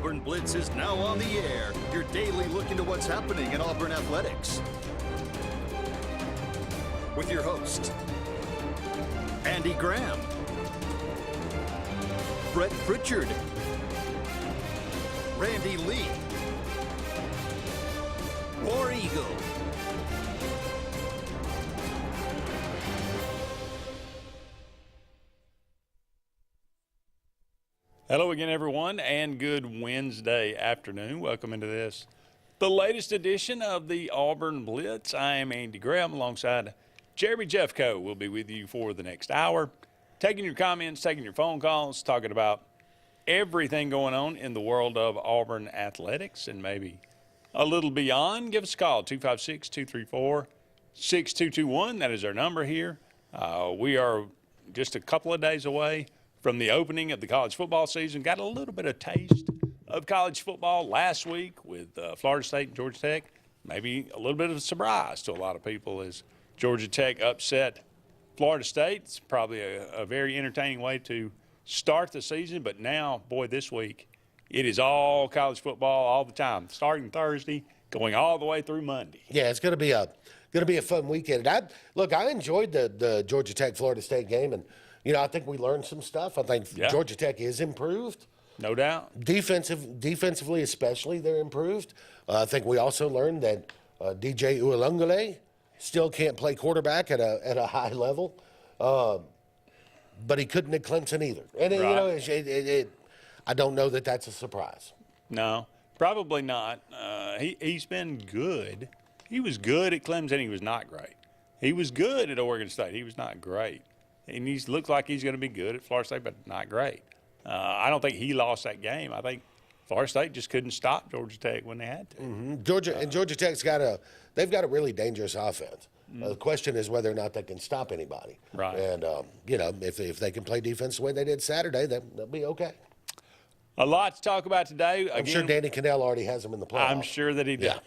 Auburn Blitz is now on the air, your daily look into what's happening in Auburn athletics. With your host, Andy Graham, Brett Pritchard, Randy Lee, War Eagle. Hello again, everyone, and good Wednesday afternoon. Welcome into this, the latest edition of the Auburn Blitz. I am Andy Graham alongside Jeremy Jeffco. We'll be with you for the next hour, taking your comments, taking your phone calls, talking about everything going on in the world of Auburn athletics and maybe a little beyond. Give us a call, 256-234-6221. That is our number here. We are just a couple of days away from the opening of the college football season. Got a little bit of taste of college football last week with Florida State and Georgia Tech. Maybe a little bit of a surprise to a lot of people as Georgia Tech upset Florida State. It's probably a very entertaining way to start the season. But now, boy, this week, it is all college football all the time, starting Thursday, going all the way through Monday. Yeah, it's going to be a fun weekend. I enjoyed the Georgia Tech Florida State game, and I think we learned some stuff. I think Georgia Tech is improved. No doubt. Defensively especially, they're improved. I think we also learned that DJ Ualungale still can't play quarterback at a high level, but he couldn't at Clemson either. And I don't know that that's a surprise. No, probably not. He's been good. He was good at Clemson. He was not great. He was good at Oregon State. He was not great. And he looks like he's going to be good at Florida State, but not great. I don't think he lost that game. I think Florida State just couldn't stop Georgia Tech when they had to. Mm-hmm. Georgia Tech's got a really dangerous offense. The question is whether or not they can stop anybody. Right. And if they can play defense the way they did Saturday, they'll be okay. A lot to talk about today. I'm sure Danny Cannell already has them in the playoffs. I'm sure that he does.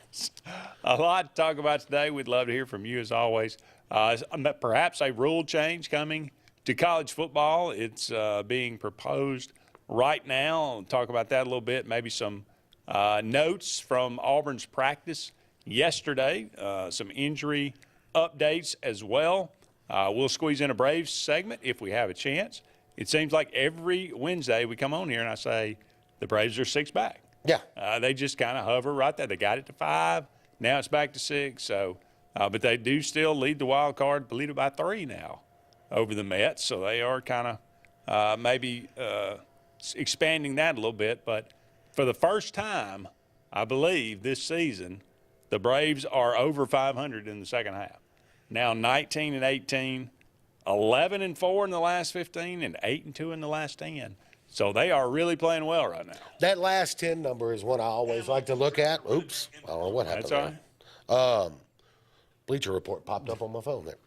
Yeah. A lot to talk about today. We'd love to hear from you as always. Perhaps a rule change coming to college football. It's being proposed right now. I'll talk about that a little bit. Maybe some notes from Auburn's practice yesterday, some injury updates as well. We'll squeeze in a Braves segment if we have a chance. It seems like every Wednesday we come on here and I say the Braves are 6 back. Yeah. They just kind of hover right there. They got it to 5. Now it's back to 6. So, but they do still lead the wild card, believe it, by 3 now over the Mets. So they are kind of maybe expanding that a little bit. But for the first time, I believe, this season, the Braves are over 500 in the second half. Now 19-18. 11-4 in the last 15 and 8-2 in the last 10. So they are really playing well right now. That last 10 number is one I always like to look at. Oops, I don't know what happened. That's all right. Bleacher Report popped up on my phone there.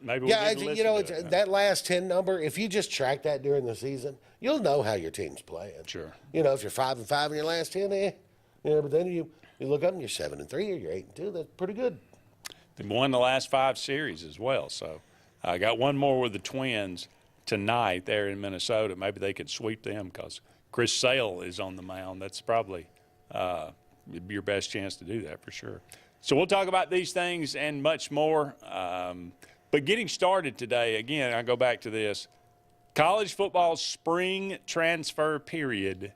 Maybe we'll that last 10 number. If you just track that during the season, you'll know how your team's playing. Sure. If you're 5-5 in your last 10, but then you look up and you're 7-3 or you're 8-2. That's pretty good. They won the last 5 series as well. So I got one more with the Twins tonight there in Minnesota. Maybe they could sweep them because Chris Sale is on the mound. That's probably your best chance to do that for sure. So we'll talk about these things and much more. But getting started today, again, I go back to this. College football's spring transfer period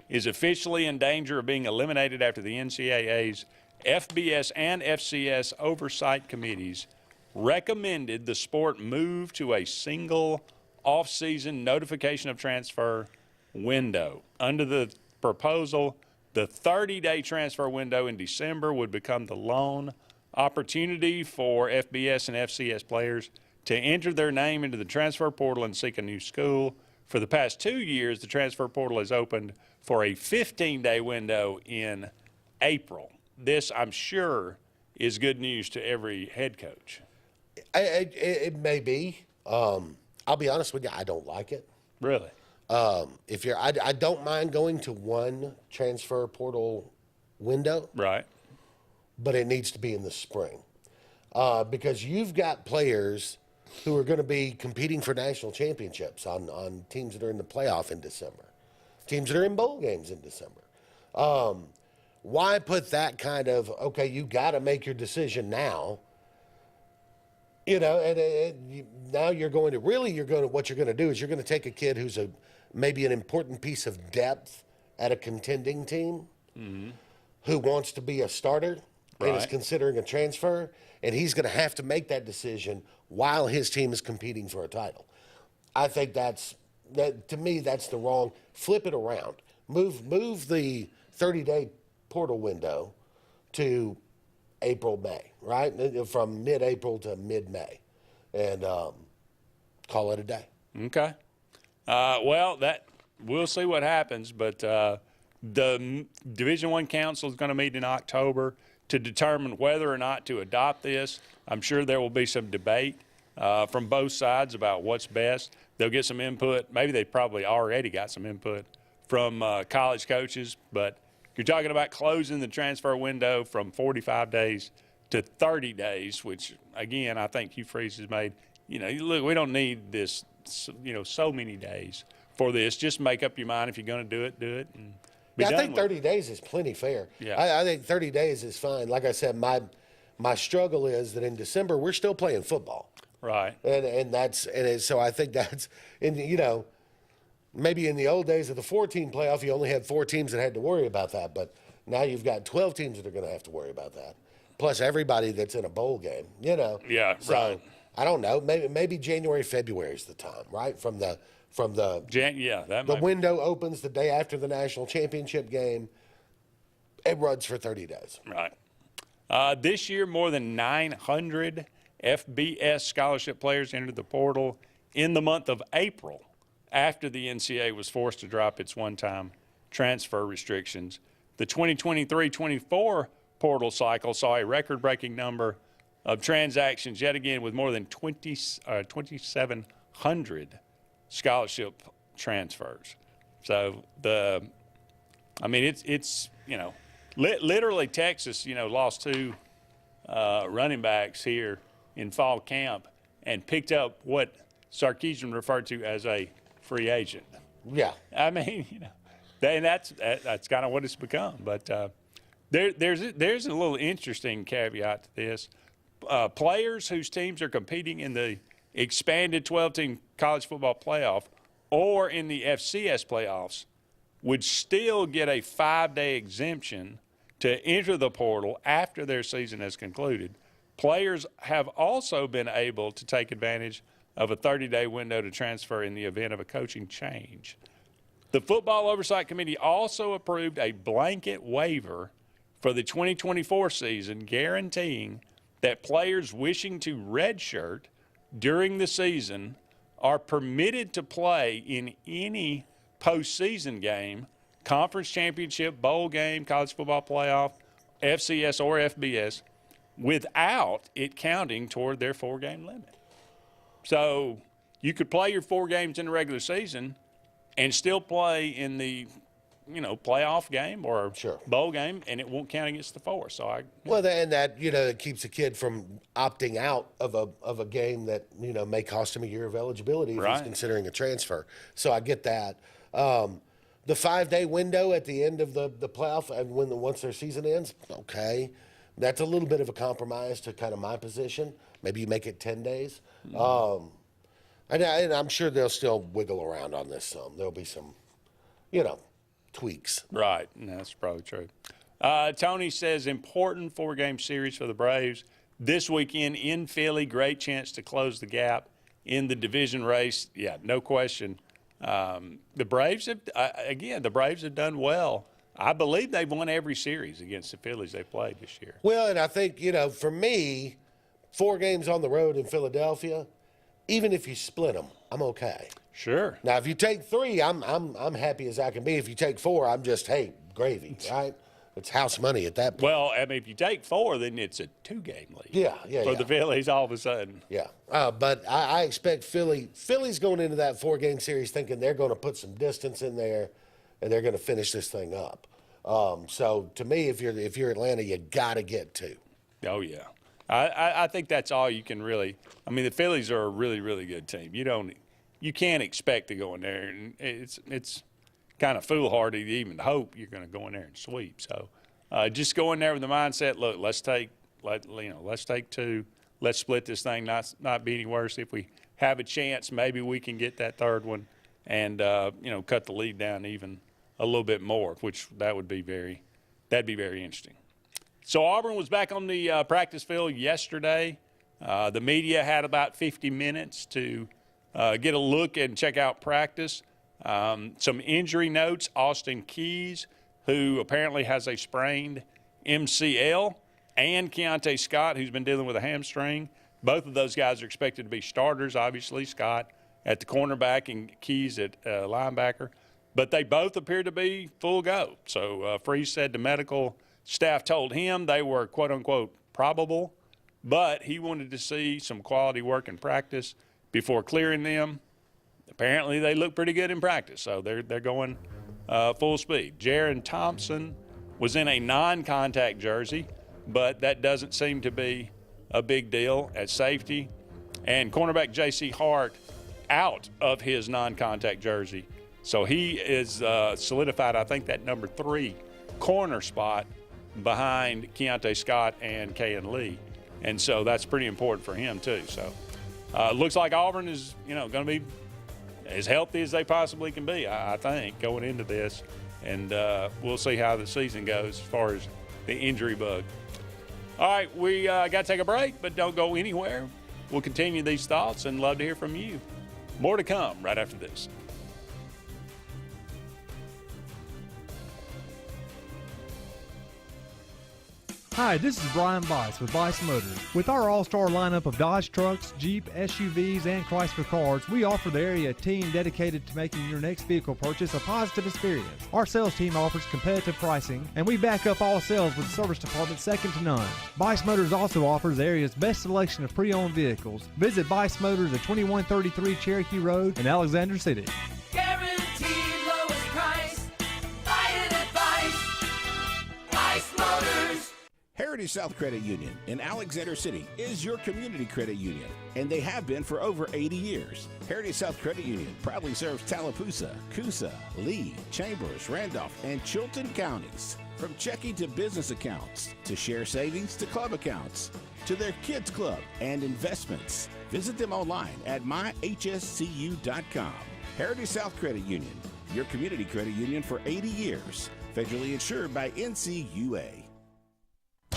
is officially in danger of being eliminated after the NCAA's FBS and FCS oversight committees recommended the sport move to a single off-season notification of transfer window. Under the proposal, the 30-day transfer window in December would become the lone opportunity for FBS and FCS players to enter their name into the transfer portal and seek a new school. For the past 2 years, the transfer portal has opened for a 15-day window in April. This, I'm sure, is good news to every head coach. It may be. I'll be honest with you, I don't like it. Really? I don't mind going to one transfer portal window. Right. But it needs to be in the spring. Because you've got players who are going to be competing for national championships on teams that are in the playoff in December. teams that are in bowl games in December. Why put that kind of, okay, you got to make your decision now, now you're going to, what you're going to do is you're going to take a kid who's maybe an important piece of depth at a contending team who wants to be a starter and is considering a transfer, and he's going to have to make that decision while his team is competing for a title. I think to me, that's the wrong, flip it around. Move the 30-day portal window to April, May, right? From mid-April to mid-May, and call it a day. Okay. Well, we'll see what happens, but the Division I Council is going to meet in October to determine whether or not to adopt this. I'm sure there will be some debate from both sides about what's best. They'll get some input. Maybe they probably already got some input from college coaches, but you're talking about closing the transfer window from 45 days to 30 days, which, again, I think Hugh Freeze has made. Look, we don't need this, so many days for this. Just make up your mind if you're going to do it, and be done I think with 30 days is plenty fair. Yeah. I think 30 days is fine. Like I said, my struggle is that in December we're still playing football. Right. So I think that's, maybe in the old days of the 4-team playoff, you only had 4 teams that had to worry about that. But now you've got 12 teams that are going to have to worry about that, plus everybody that's in a bowl game. Yeah. So right. I don't know. Maybe January, February is the time, right? From the window opens the day after the national championship game. It runs for 30 days. Right. This year, more than 900 FBS scholarship players entered the portal in the month of April after the NCAA was forced to drop its one-time transfer restrictions. The 2023-24 portal cycle saw a record-breaking number of transactions yet again, with more than 2,700 scholarship transfers. So it's literally Texas, lost 2 running backs here in fall camp and picked up what Sarkisian referred to as a free agent. Yeah. And that's kind of what it's become. But there's a little interesting caveat to this. Players whose teams are competing in the expanded 12-team college football playoff or in the FCS playoffs would still get a 5-day exemption to enter the portal after their season has concluded. Players have also been able to take advantage of a 30-day window to transfer in the event of a coaching change. The Football Oversight Committee also approved a blanket waiver for the 2024 season, guaranteeing that players wishing to redshirt during the season are permitted to play in any postseason game, conference championship, bowl game, college football playoff, FCS or FBS, without it counting toward their 4-game limit. So you could play your 4 games in the regular season and still play in the playoff game or bowl game, and it won't count against the 4. So it keeps a kid from opting out of a game that may cost him a year of eligibility if he's considering a transfer. So I get that. The 5-day window at the end of the playoff, and once their season ends, okay, that's a little bit of a compromise to kind of my position. Maybe you make it 10 days. And I'm sure they'll still wiggle around on this some. There'll be some, tweaks. Right, and that's probably true. Tony says, important 4-game series for the Braves. This weekend in Philly, great chance to close the gap in the division race. Yeah, no question. The Braves have done well. I believe they've won every series against the Phillies they've played this year. Well, and I think, for me, 4 games on the road in Philadelphia, even if you split them, I'm okay. Sure. Now, if you take 3, I'm happy as I can be. If you take 4, I'm just, hey, gravy, right? It's house money at that point. Well, if you take 4, then it's a 2-game lead. Yeah. For the Phillies all of a sudden. Yeah. But I expect Philly's going into that 4-game series thinking they're going to put some distance in there and they're going to finish this thing up. So to me, if you're Atlanta, you got to get 2. Oh yeah, I think that's all you can really. I mean, the Phillies are a really, really good team. You can't expect to go in there, and it's kind of foolhardy to even hope you're going to go in there and sweep. So just go in there with the mindset, look, let's take 2. Let's split this thing, not be any worse. If we have a chance, maybe we can get that third one and cut the lead down even a little bit more, which that'd be very interesting. So Auburn was back on the practice field yesterday. The media had about 50 minutes to get a look and check out practice. Some injury notes: Austin Keys, who apparently has a sprained MCL, and Keontae Scott, who's been dealing with a hamstring. Both of those guys are expected to be starters, obviously, Scott at the cornerback and Keys at linebacker. But they both appear to be full go. So Freeze said the medical staff told him they were, quote-unquote, probable, but he wanted to see some quality work in practice before clearing them. Apparently they look pretty good in practice, so they're going full speed. Jaron Thompson was in a non-contact jersey, but that doesn't seem to be a big deal at safety. And cornerback J.C. Hart out of his non-contact jersey. So he is solidified, I think, that number 3 corner spot behind Keontae Scott and Kayan Lee. And so that's pretty important for him, too. So looks like Auburn is, going to be as healthy as they possibly can be, I think, going into this. And we'll see how the season goes as far as the injury bug. All right, we got to take a break, but don't go anywhere. We'll continue these thoughts and love to hear from you. More to come right after this. Hi, this is Brian Bice with Bice Motors. With our all-star lineup of Dodge trucks, Jeep, SUVs, and Chrysler cars, we offer the area a team dedicated to making your next vehicle purchase a positive experience. Our sales team offers competitive pricing, and we back up all sales with a service department second to none. Bice Motors also offers the area's best selection of pre-owned vehicles. Visit Bice Motors at 2133 Cherokee Road in Alexander City. Guaranteed lowest price. Buy it at Bice Motors. Heritage South Credit Union in Alexander City is your community credit union, and they have been for over 80 years. Heritage South Credit Union proudly serves Tallapoosa, Coosa, Lee, Chambers, Randolph, and Chilton counties. From checking to business accounts, to share savings to club accounts, to their kids club and investments. Visit them online at myhscu.com. Heritage South Credit Union, your community credit union for 80 years. Federally insured by NCUA.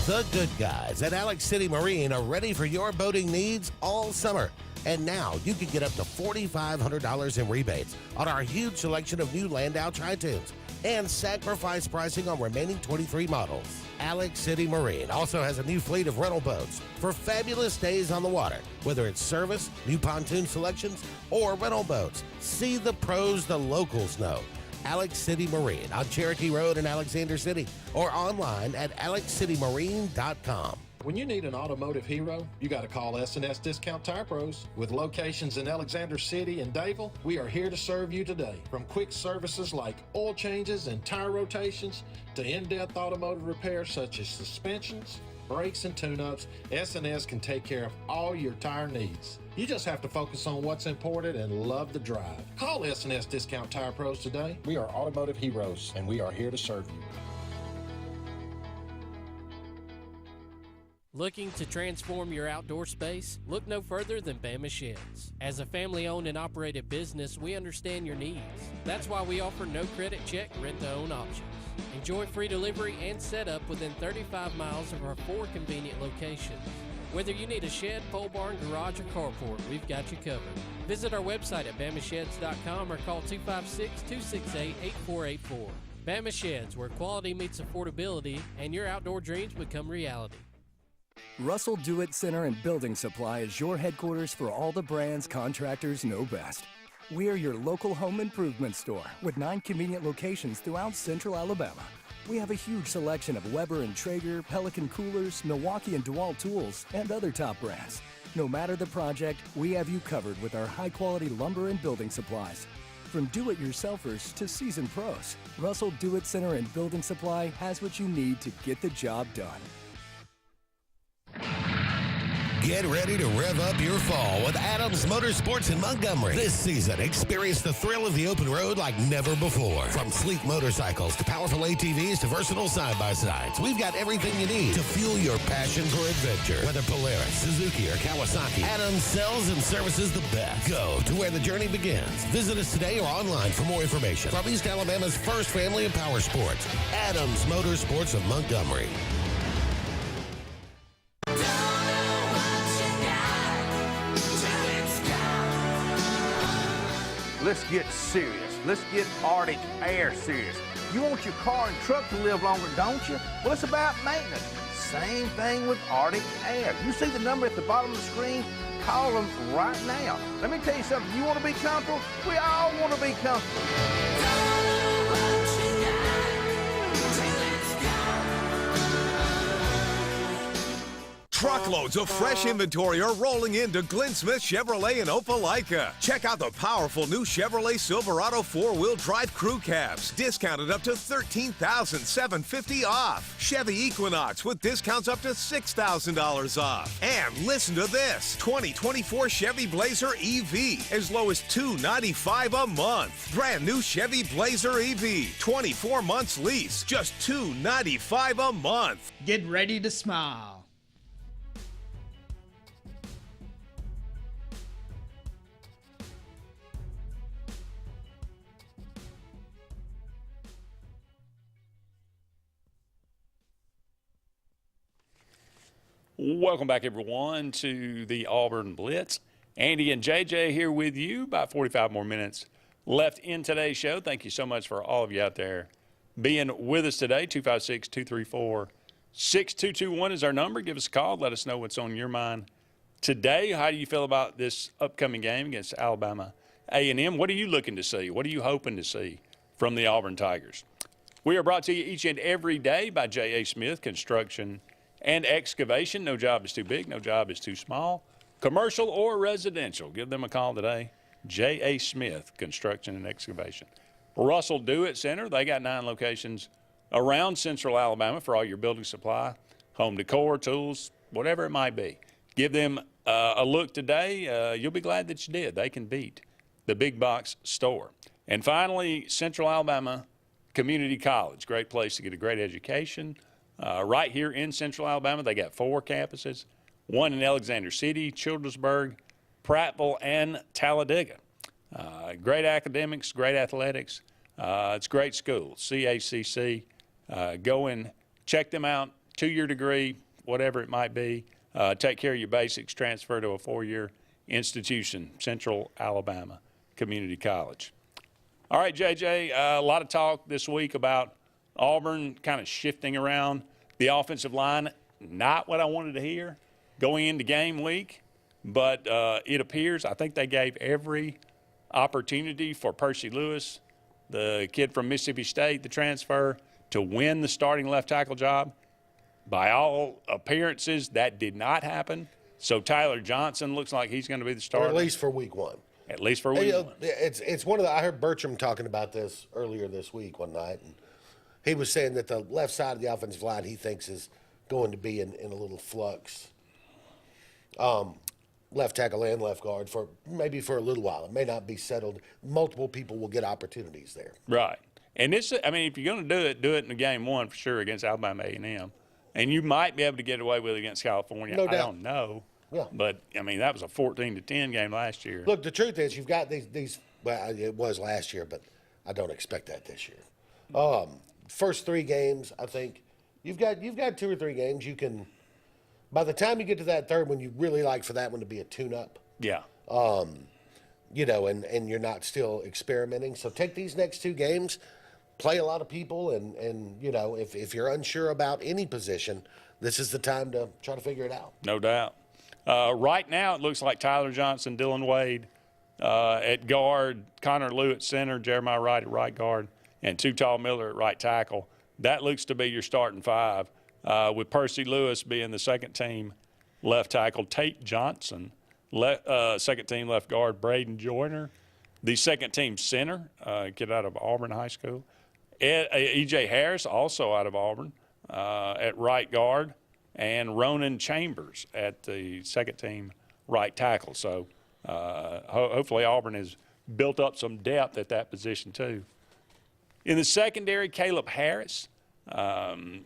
The good guys at Alex City Marine are ready for your boating needs all summer. And now you can get up to $4,500 in rebates on our huge selection of new Landau Tri-Tunes and sacrifice pricing on remaining 23 models. Alex City Marine also has a new fleet of rental boats for fabulous days on the water, whether it's service, new pontoon selections, or rental boats. See the pros the locals know. Alex City Marine on Cherokee Road in Alexander City, or online at alexcitymarine.com. When you need an automotive hero, you got to call S&S Discount Tire Pros. With locations in Alexander City and Dayville, we are here to serve you today. From quick services like oil changes and tire rotations to in-depth automotive repairs such as suspensions, brakes, and tune-ups, S&S can take care of all your tire needs. You just have to focus on what's important and love the drive. Call S&S Discount Tire Pros today. We are automotive heroes, and we are here to serve you. Looking to transform your outdoor space? Look no further than Bama Sheds. As a family-owned and operated business, we understand your needs. That's why we offer no credit check, rent-to-own options. Enjoy free delivery and setup within 35 miles of our 4 convenient locations. Whether you need a shed, pole barn, garage, or carport, we've got you covered. Visit our website at BamaSheds.com or call 256-268-8484. Bama Sheds, where quality meets affordability and your outdoor dreams become reality. Russell Do-It Center and Building Supply is your headquarters for all the brands contractors know best. We are your local home improvement store with 9 convenient locations throughout central Alabama. We have a huge selection of Weber and Traeger, Pelican coolers, Milwaukee and DeWalt tools, and other top brands. No matter the project, we have you covered with our high-quality lumber and building supplies. From do-it-yourselfers to seasoned pros, Russell Do-It Center and Building Supply has what you need to get the job done. Get ready to rev up your fall with Adams Motorsports in Montgomery. This season, experience the thrill of the open road like never before. From sleek motorcycles to powerful ATVs to versatile side-by-sides, we've got everything you need to fuel your passion for adventure. Whether Polaris, Suzuki, or Kawasaki, Adams sells and services the best. Go to where the journey begins. Visit us today or online for more information. From East Alabama's first family of power sports, Adams Motorsports of Montgomery. Let's get serious. Let's get Arctic Air serious. You want your car and truck to live longer, don't you? Well, it's about maintenance. Same thing with Arctic Air. You see the number at the bottom of the screen? Call them right now. Let me tell you something. You want to be comfortable? We all want to be comfortable. Truckloads of fresh inventory are rolling into Glenn Smith Chevrolet in Opelika. Check out the powerful new Chevrolet Silverado 4-wheel drive crew cabs, discounted up to $13,750 off. Chevy Equinox with discounts up to $6,000 off. And listen to this, 2024 Chevy Blazer EV, as low as $295 a month. Brand new Chevy Blazer EV, 24 months lease, just $295 a month. Get ready to smile. Welcome back, everyone, to the Auburn Blitz. Andy and JJ here with you. About 45 more minutes left in today's show. Thank you so much for all of you out there being with us today. 256-234-6221 is our number. Give us a call. Let us know what's on your mind today. How do you feel about this upcoming game against Alabama A&M? What are you looking to see? What are you hoping to see from the Auburn Tigers? We are brought to you each and every day by J.A. Smith Construction and Excavation. No job is too big, no job is too small. Commercial or residential, give them a call today. J.A. Smith Construction and Excavation. Russell Do-It Center, they got 9 locations around Central Alabama for all your building supply, home decor, tools, whatever it might be. Give them a look today. You'll be glad that you did. They can beat the big box store. And finally, Central Alabama Community College. Great place to get a great education. Right here in Central Alabama, they got 4 campuses, one in Alexander City, Childersburg, Prattville, and Talladega. Great academics, great athletics. It's a great school, CACC. Go and check them out, 2-year degree, whatever it might be. Take care of your basics, transfer to a 4-year institution, Central Alabama Community College. All right, JJ, a lot of talk this week about Auburn kind of shifting around the offensive line. Not what I wanted to hear going into game week, but it appears, I think they gave every opportunity for Percy Lewis, the kid from Mississippi State, the transfer, to win the starting left tackle job. By all appearances, that did not happen. So Tyler Johnson looks like he's going to be the starter. Or at least for week 1. At least for week 1. It's one of the, I heard Bertram talking about this earlier this week one night, and he was saying that the left side of the offensive line he thinks is going to be in a little flux. Left tackle and left guard for maybe for a little while. It may not be settled. Multiple people will get opportunities there. Right. And this, I mean, if you're going to do it in game 1 for sure against Alabama A&M. And you might be able to get away with it against California. No doubt. I don't know. Yeah. But, I mean, that was a 14-10 game last year. Look, the truth is you've got these well, it was last year, but I don't expect that this year. First 3 games, I think you've got 2 or 3 games you can. By the time you get to that third one, you really like for that one to be a tune-up. Yeah. You know, and you're not still experimenting. So take these next 2 games, play a lot of people, and you know, if you're unsure about any position, this is the time to try to figure it out. No doubt. Right now, it looks like Tyler Johnson, Dylan Wade at guard, Connor Lew at center, Jeremiah Wright at right guard, and Tall Miller at right tackle. That looks to be your starting 5, with Percy Lewis being the second-team left tackle, Tate Johnson, second-team left guard, Braden Joyner, the second-team center, kid out of Auburn High School, E.J. Harris, also out of Auburn, at right guard, and Ronan Chambers at the second team right tackle. So hopefully Auburn has built up some depth at that position too. In the secondary, Caleb Harris.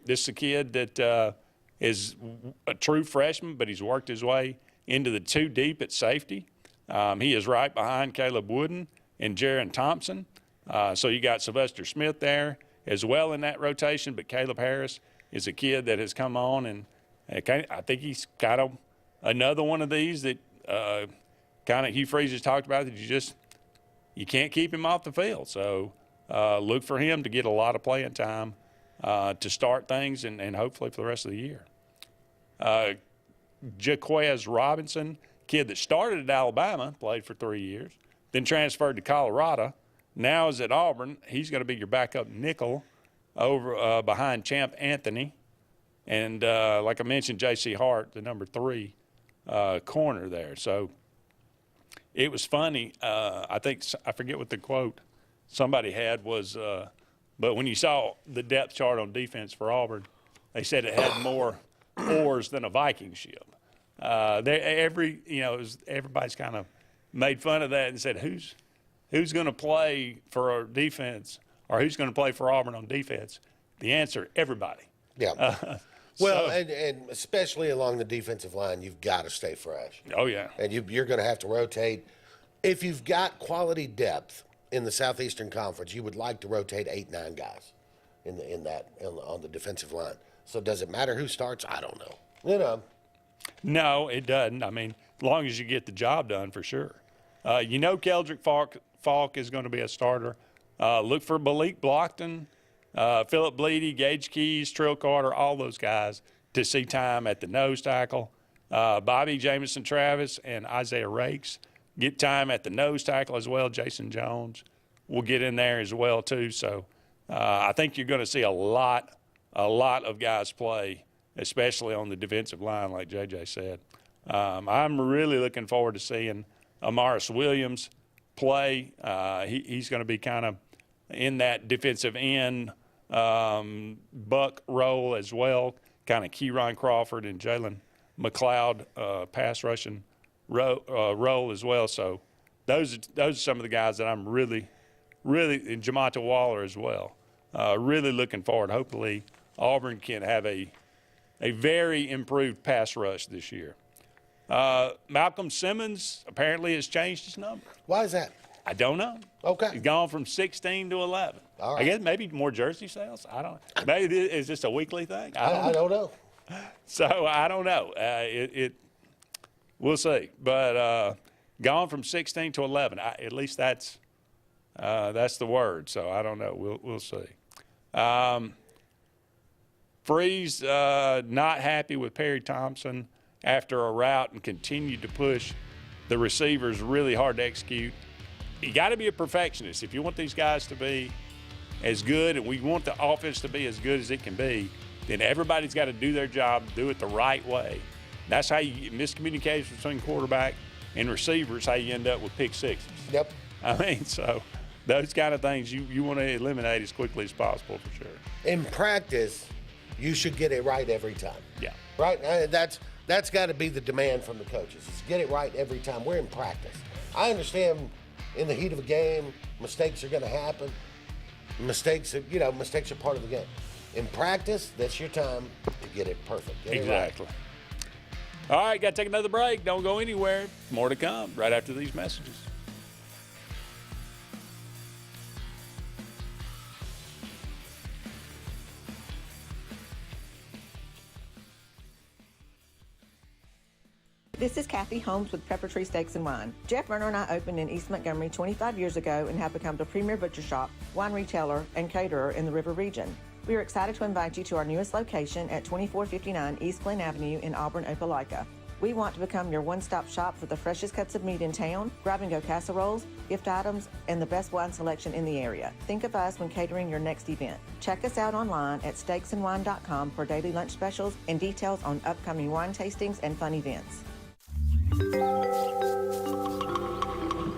This is a kid that is a true freshman, but he's worked his way into the 2 deep at safety. He is right behind Caleb Wooden and Jaron Thompson. So you got Sylvester Smith there as well in that rotation, but Caleb Harris is a kid that has come on, and I think he's kind of another one of these that kind of Hugh Freeze has talked about, that you can't keep him off the field. So look for him to get a lot of playing time to start things and hopefully for the rest of the year. Jaquez Robinson, kid that started at Alabama, played for 3 years, then transferred to Colorado, now is at Auburn. He's going to be your backup nickel over behind Champ Anthony. And like I mentioned, J.C. Hart, the number 3 corner there. So it was funny. I forget what the quote somebody had was, but when you saw the depth chart on defense for Auburn, they said it had more oars than a Viking ship. Everybody's kind of made fun of that and said, who's going to play for our defense, or who's going to play for Auburn on defense? The answer, everybody. Yeah. Well, and especially along the defensive line, you've got to stay fresh. Oh, yeah. And you're going to have to rotate. If you've got quality depth in the Southeastern Conference, you would like to rotate 8-9 guys on the defensive line. So does it matter who starts? I don't know. No, it doesn't. I mean, as long as you get the job done, for sure. Keldrick Falk is going to be a starter. Look for Malik Blockton, Philip Bleedy, Gage Keys, Trill Carter, all those guys to see time at the nose tackle. Bobby Jamison Travis and Isaiah Rakes get time at the nose tackle as well. Jason Jones will get in there as well too. So I think you're going to see a lot of guys play, especially on the defensive line, like JJ said. I'm really looking forward to seeing Amaris Williams play. He's going to be kind of in that defensive end buck role as well, kind of Keyron Crawford and Jalen McLeod pass rushing role as well. So those are some of the guys that I'm really, and Jamata Waller as well, really looking forward. Hopefully Auburn can have a very improved pass rush this year. Malcolm Simmons apparently has changed his number. Why is that? I don't know. Okay. He's gone from 16 to 11. All right. I guess maybe more jersey sales. I don't know. Maybe is this a weekly thing? I don't know. So I don't know. We'll see. But gone from 16 to 11. At least that's the word. So I don't know. We'll see. Freeze not happy with Perry Thompson after a route and continued to push the receivers really hard to execute. You got to be a perfectionist. If you want these guys to be as good, and we want the offense to be as good as it can be, then everybody's got to do their job, do it the right way. That's how you miscommunication between quarterback and receivers, how you end up with pick sixes. Yep. I mean, so those kind of things you want to eliminate as quickly as possible for sure. In practice, you should get it right every time. Yeah. Right? That's got to be the demand from the coaches, is get it right every time. We're in practice. I understand in the heat of a game, mistakes are going to happen. Mistakes are part of the game. In practice, that's your time to get it perfect. Get exactly. It right. All right, got to take another break. Don't go anywhere. More to come right after these messages. This is Kathy Holmes with Pepper Tree Steaks and Wine. Jeff Berner and I opened in East Montgomery 25 years ago and have become the premier butcher shop, wine retailer, and caterer in the River region. We are excited to invite you to our newest location at 2459 East Glen Avenue in Auburn, Opelika. We want to become your one-stop shop for the freshest cuts of meat in town, grab-and-go casseroles, gift items, and the best wine selection in the area. Think of us when catering your next event. Check us out online at steaksandwine.com for daily lunch specials and details on upcoming wine tastings and fun events.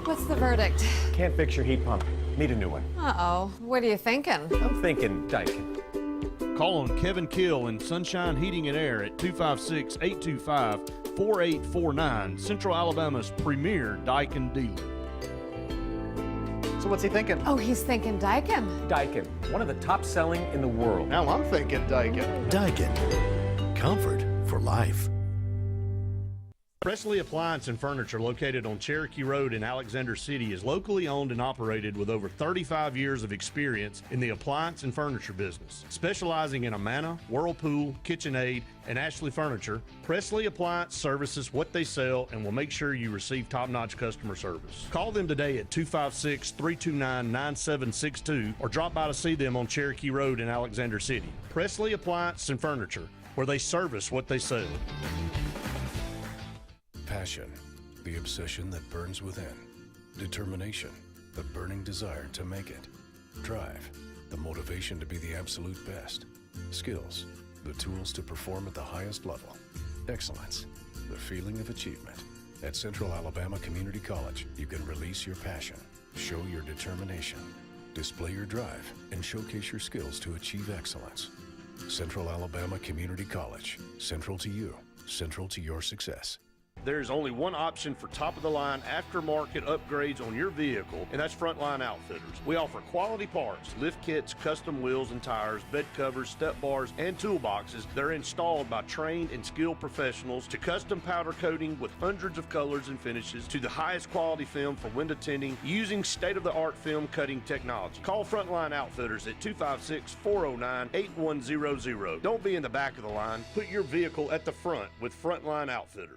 What's the verdict? Can't fix your heat pump. Need a new one. Uh-oh. What are you thinking? I'm thinking Daikin. Call on Kevin Kill in Sunshine Heating and Air at 256-825-4849, Central Alabama's premier Daikin dealer. So what's he thinking? Oh, he's thinking Daikin. Daikin, one of the top selling in the world. Now I'm thinking Daikin. Daikin. Comfort for life. Presley Appliance and Furniture, located on Cherokee Road in Alexander City, is locally owned and operated with over 35 years of experience in the appliance and furniture business. Specializing in Amana, Whirlpool, KitchenAid, and Ashley Furniture, Presley Appliance services what they sell and will make sure you receive top-notch customer service. Call them today at 256-329-9762 or drop by to see them on Cherokee Road in Alexander City. Presley Appliance and Furniture, where they service what they sell. Passion, the obsession that burns within. Determination, the burning desire to make it. Drive, the motivation to be the absolute best. Skills, the tools to perform at the highest level. Excellence, the feeling of achievement. At Central Alabama Community College, you can release your passion, show your determination, display your drive, and showcase your skills to achieve excellence. Central Alabama Community College, central to you, central to your success. There's only one option for top-of-the-line aftermarket upgrades on your vehicle, and that's Frontline Outfitters. We offer quality parts, lift kits, custom wheels and tires, bed covers, step bars, and toolboxes that are installed by trained and skilled professionals, to custom powder coating with hundreds of colors and finishes, to the highest quality film for window tinting using state-of-the-art film cutting technology. Call Frontline Outfitters at 256-409-8100. Don't be in the back of the line. Put your vehicle at the front with Frontline Outfitters.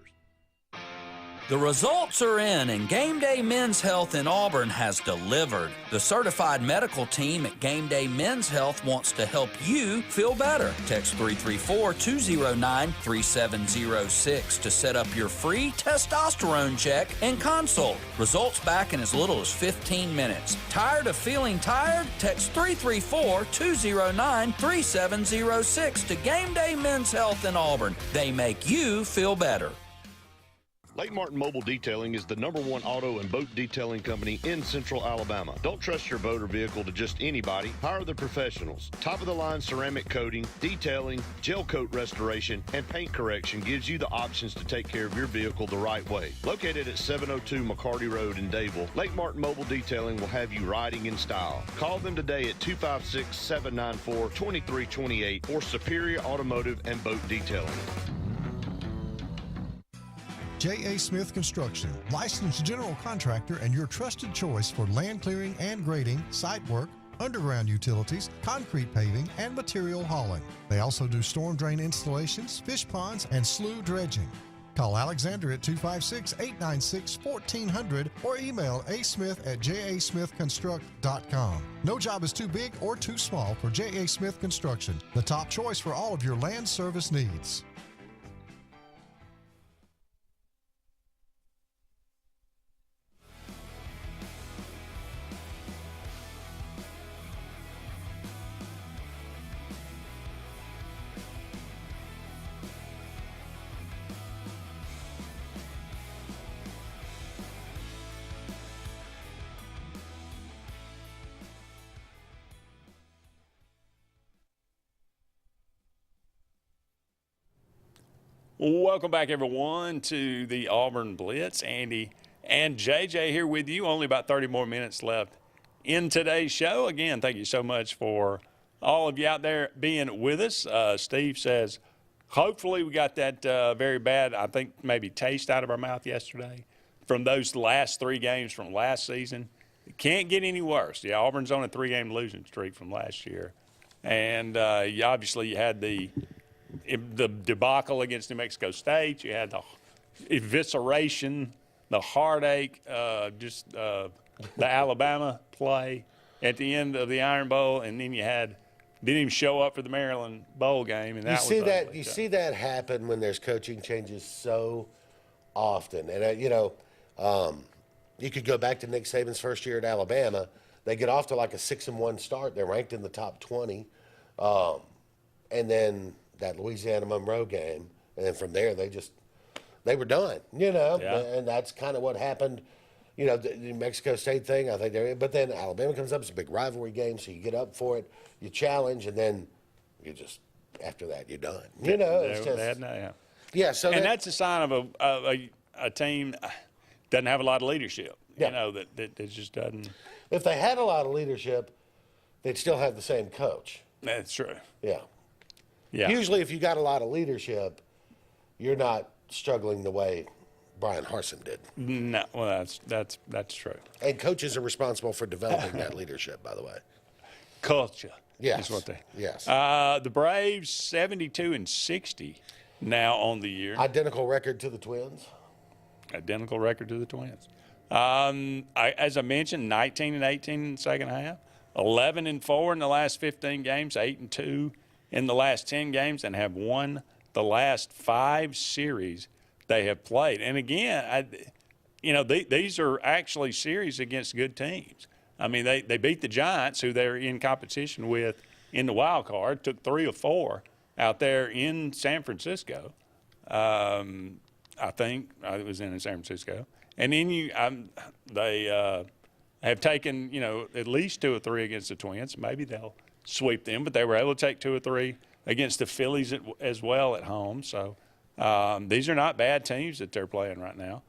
The results are in, and Game Day Men's Health in Auburn has delivered. The certified medical team at Game Day Men's Health wants to help you feel better. Text 334-209-3706 to set up your free testosterone check and consult. Results back in as little as 15 minutes. Tired of feeling tired? Text 334-209-3706 to Game Day Men's Health in Auburn. They make you feel better. Lake Martin Mobile Detailing is the #1 auto and boat detailing company in Central Alabama. Don't trust your boat or vehicle to just anybody. Hire the professionals. Top-of-the-line ceramic coating, detailing, gel coat restoration, and paint correction gives you the options to take care of your vehicle the right way. Located at 702 McCarty Road in Dayville, Lake Martin Mobile Detailing will have you riding in style. Call them today at 256-794-2328 or Superior Automotive and Boat Detailing. J.A. Smith Construction, licensed general contractor and your trusted choice for land clearing and grading, site work, underground utilities, concrete paving, and material hauling. They also do storm drain installations, fish ponds, and slough dredging. Call Alexander at 256-896-1400 or email asmith@jasmithconstruct.com. No job is too big or too small for J.A. Smith Construction, the top choice for all of your land service needs. Welcome back, everyone, to the Auburn Blitz. Andy and JJ here with you. Only about 30 more minutes left in today's show. Again, thank you so much for all of you out there being with us. Steve says, hopefully we got that very bad, I think, maybe taste out of our mouth yesterday from those last 3 games from last season. It can't get any worse. Yeah, Auburn's on a 3-game losing streak from last year. And obviously you had the debacle against New Mexico State. You had the evisceration, the heartache, the Alabama play at the end of the Iron Bowl, and then you didn't even show up for the Maryland Bowl game, and that you see that happen when there's coaching changes so often. And you could go back to Nick Saban's first year at Alabama. They get off to like a 6-1 start. They're ranked in the top 20, and then that Louisiana Monroe game, and then from there they were done, Yeah. And that's kind of what happened, the New Mexico State thing. I think but then Alabama comes up, it's a big rivalry game, so you get up for it, you challenge, and then you just after that you're done. You know, it's just yeah. So that's a sign of a team doesn't have a lot of leadership. Yeah. You know that just doesn't. If they had a lot of leadership, they'd still have the same coach. That's true. Yeah. Yeah. Usually, if you got a lot of leadership, you're not struggling the way Brian Harsin did. No, well, that's true. And coaches are responsible for developing that leadership, by the way. Culture. Yes. Is what they. Yes. The Braves 72-60 now on the year. Identical record to the Twins. Identical record to the Twins. As I mentioned, 19-18 in the second half, 11-4 in the last 15 games, 8-2 in the last 10 games, and have won the last 5 series they have played. And again, these are actually series against good teams. I mean, they beat the Giants, who they're in competition with in the wild card, took 3 of 4 out there in San Francisco. I think it was in San Francisco. And then they have taken, at least 2 or 3 against the Twins. Maybe they'll sweep them, but they were able to take 2 or 3 against the Phillies as well at home. So these are not bad teams that they're playing right now.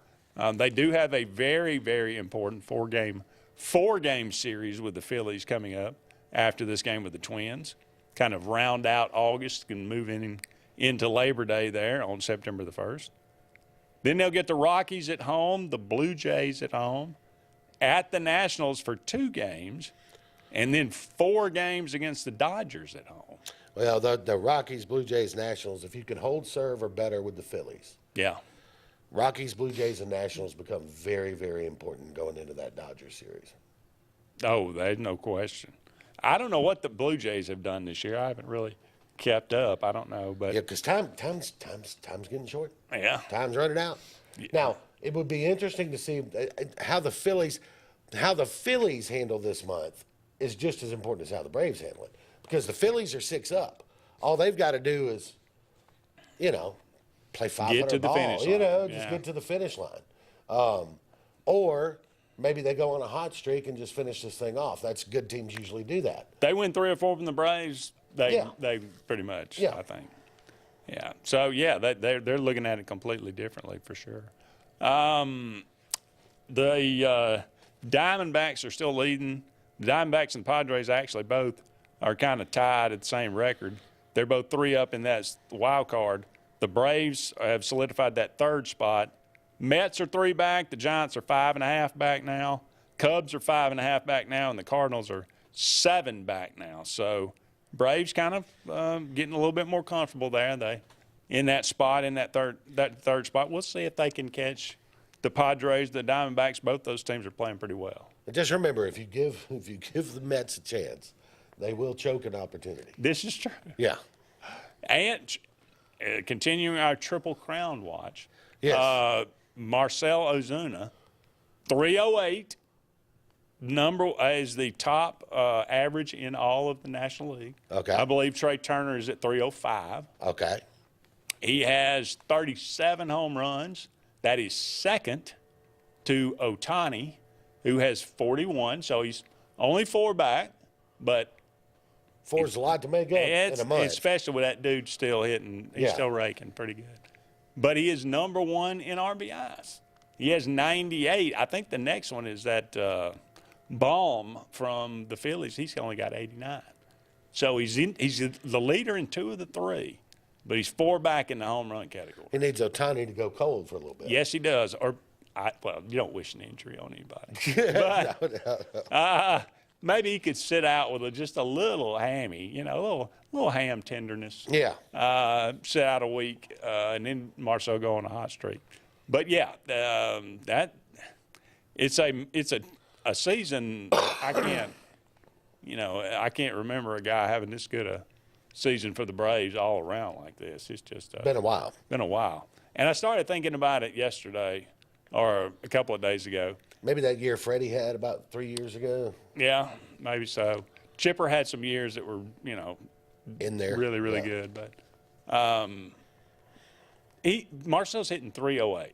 They do have a very, very important four-game series with the Phillies coming up after this game with the Twins. Kind of round out August and move into Labor Day there on September the 1st. Then they'll get the Rockies at home, the Blue Jays at home, at the Nationals for 2 games, and then 4 games against the Dodgers at home. Well, the Rockies, Blue Jays, Nationals, if you could hold serve or better with the Phillies. Yeah. Rockies, Blue Jays, and Nationals become very, very important going into that Dodgers series. Oh, there's no question. I don't know what the Blue Jays have done this year. I haven't really kept up. I don't know, but yeah, because time's getting short. Yeah, time's running out. Yeah. Now it would be interesting to see how the Phillies handle this month is just as important as how the Braves handle it, because the Phillies are 6 up. All they've got to do is, play 500 get to the ball. finish line. Just get to the finish line, or maybe they go on a hot streak and just finish this thing off. That's good teams usually do that. They win 3 or 4 from the Braves. They pretty much, I think. Yeah. So, yeah, they're looking at it completely differently for sure. The Diamondbacks are still leading. The Diamondbacks and Padres actually both are kind of tied at the same record. They're both 3 up in that wild card. The Braves have solidified that 3rd spot. Mets are 3 back. The Giants are 5.5 back now. Cubs are 5.5 back now, and the Cardinals are 7 back now. So Braves kind of getting a little bit more comfortable there. They in that spot, in that third spot. We'll see if they can catch the Padres, the Diamondbacks. Both those teams are playing pretty well. And just remember, if you give the Mets a chance, they will choke an opportunity. This is true. Yeah. And continuing our Triple Crown watch. Yes. Marcell Ozuna, 308. Is the top average in all of the National League. Okay. I believe Trey Turner is at 305. Okay. He has 37 home runs. That is second to Ohtani, who has 41. So he's only 4 back, but 4's a lot to make up in a month. Especially with that dude still hitting. He's still raking pretty good. But he is number 1 in RBIs. He has 98. I think the next one is that Baum from the Phillies. He's only got 89. So he's the leader in 2 of the 3, but he's 4 back in the home run category. He needs Ohtani to go cold for a little bit. Yes, he does. Well, you don't wish an injury on anybody. But maybe he could sit out with just a little hammy, a little ham tenderness. Yeah. Sit out a week, and then Marcell go on a hot streak. But yeah, it's a season I can't remember a guy having this good a season for the Braves all around like this. It's just been a while. Been a while. And I started thinking about it yesterday or a couple of days ago. Maybe that year Freddie had about 3 years ago. Yeah, maybe so. Chipper had some years that were, in there really, really good. But Marcel's hitting 308.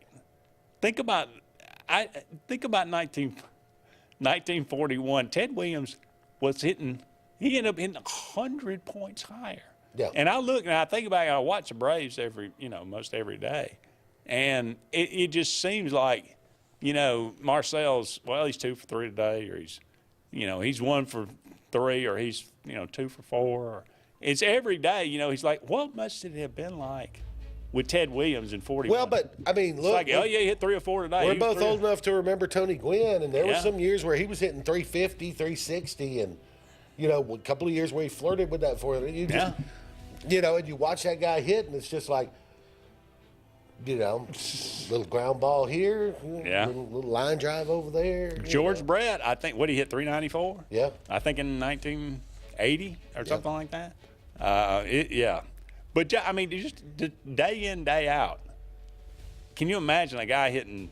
Think about 1941. Ted Williams was hitting. He ended up hitting 100 points higher. Yeah. And I look and I think about it, I watch the Braves most every day. And it just seems like, Marcel's, he's 2 for 3 today, or he's 1 for 3, or he's, 2 for 4. Or it's every day, he's like, what must it have been like with Ted Williams in 41? Well, but, I mean, look. It's like, he hit 3 or 4 today. We're both old enough to remember Tony Gwynn, and there were Yeah. some years where he was hitting 350, 360, and, a couple of years where he flirted with that for you. Just, and you watch that guy hit, and it's just like, little ground ball here, little line drive over there. George Brett, I think, what he hit 394? Yeah. I think in 1980 or something like that. But, I mean, just day in, day out. Can you imagine a guy hitting,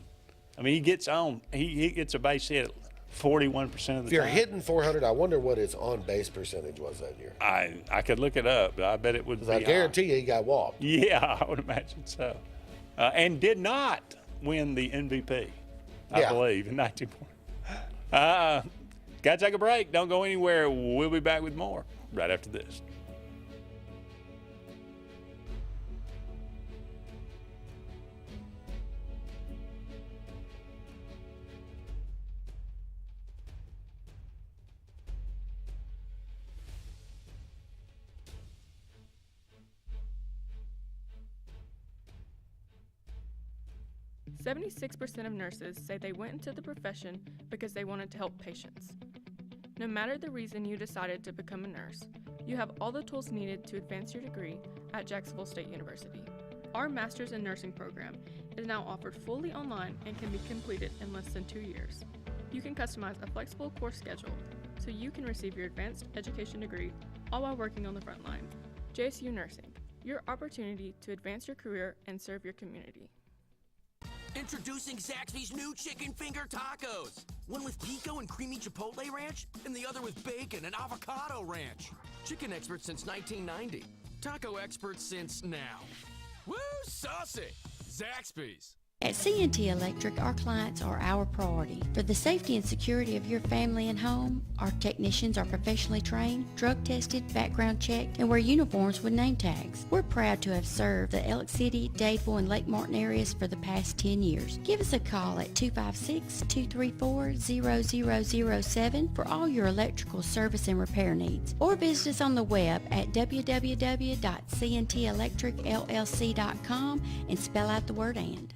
he gets a base hit 41% of the time. If you're hitting 400, I wonder what his on-base percentage was that year. I could look it up, but I bet it would be I guarantee you he got walked. Yeah, I would imagine so. And did not win the MVP, I believe, in 1940. Got to take a break. Don't go anywhere. We'll be back with more right after this. .6% of nurses say they went into the profession because they wanted to help patients. No matter the reason you decided to become a nurse, you have all the tools needed to advance your degree at Jacksonville State University. Our Master's in Nursing program is now offered fully online and can be completed in less than 2 years. You can customize a flexible course schedule so you can receive your advanced education degree all while working on the front line. JSU Nursing, your opportunity to advance your career and serve your community. Introducing Zaxby's new chicken finger tacos. One with pico and creamy chipotle ranch, and the other with bacon and avocado ranch. Chicken experts since 1990. Taco experts since now. Woo, saucy! Zaxby's. At C&T Electric, our clients are our priority. For the safety and security of your family and home, our technicians are professionally trained, drug-tested, background checked, and wear uniforms with name tags. We're proud to have served the Elk City, Dadeville, and Lake Martin areas for the past 10 years. Give us a call at 256-234-0007 for all your electrical service and repair needs, or visit us on the web at www.cntelectricllc.com and spell out the word "and."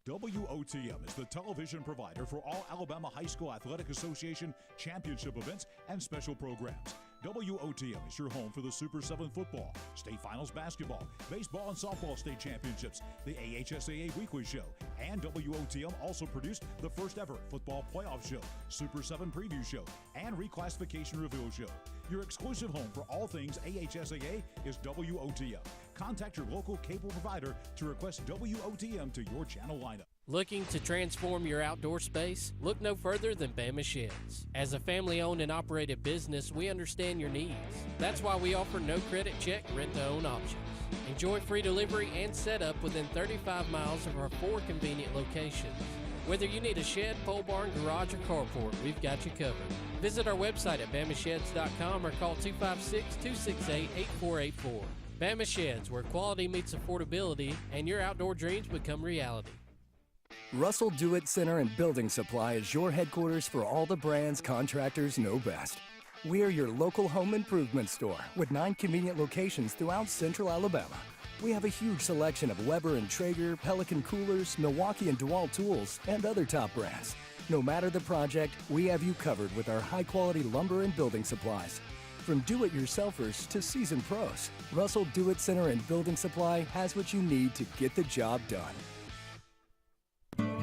WOTM is the television provider for all Alabama High School Athletic Association championship events and special programs. WOTM is your home for the Super 7 football, state finals basketball, baseball and softball state championships, the AHSAA weekly show, and WOTM also produced the first ever football playoff show, Super 7 preview show, and reclassification reveal show. Your exclusive home for all things AHSAA is WOTM. Contact your local cable provider to request WOTM to your channel lineup. Looking to transform your outdoor space? Look no further than Bama Sheds. As a family-owned and operated business, we understand your needs. That's why we offer no credit check, rent-to-own options. Enjoy free delivery and setup within 35 miles of our 4 convenient locations. Whether you need a shed, pole barn, garage, or carport, we've got you covered. Visit our website at bamasheds.com or call 256-268-8484. Bama Sheds, where quality meets affordability and your outdoor dreams become reality. Russell Do-It Center and Building Supply is your headquarters for all the brands contractors know best. We are your local home improvement store with 9 convenient locations throughout central Alabama. We have a huge selection of Weber and Traeger, Pelican coolers, Milwaukee and DeWalt tools, and other top brands. No matter the project, we have you covered with our high-quality lumber and building supplies. From do-it-yourselfers to seasoned pros, Russell Do-It Center and Building Supply has what you need to get the job done.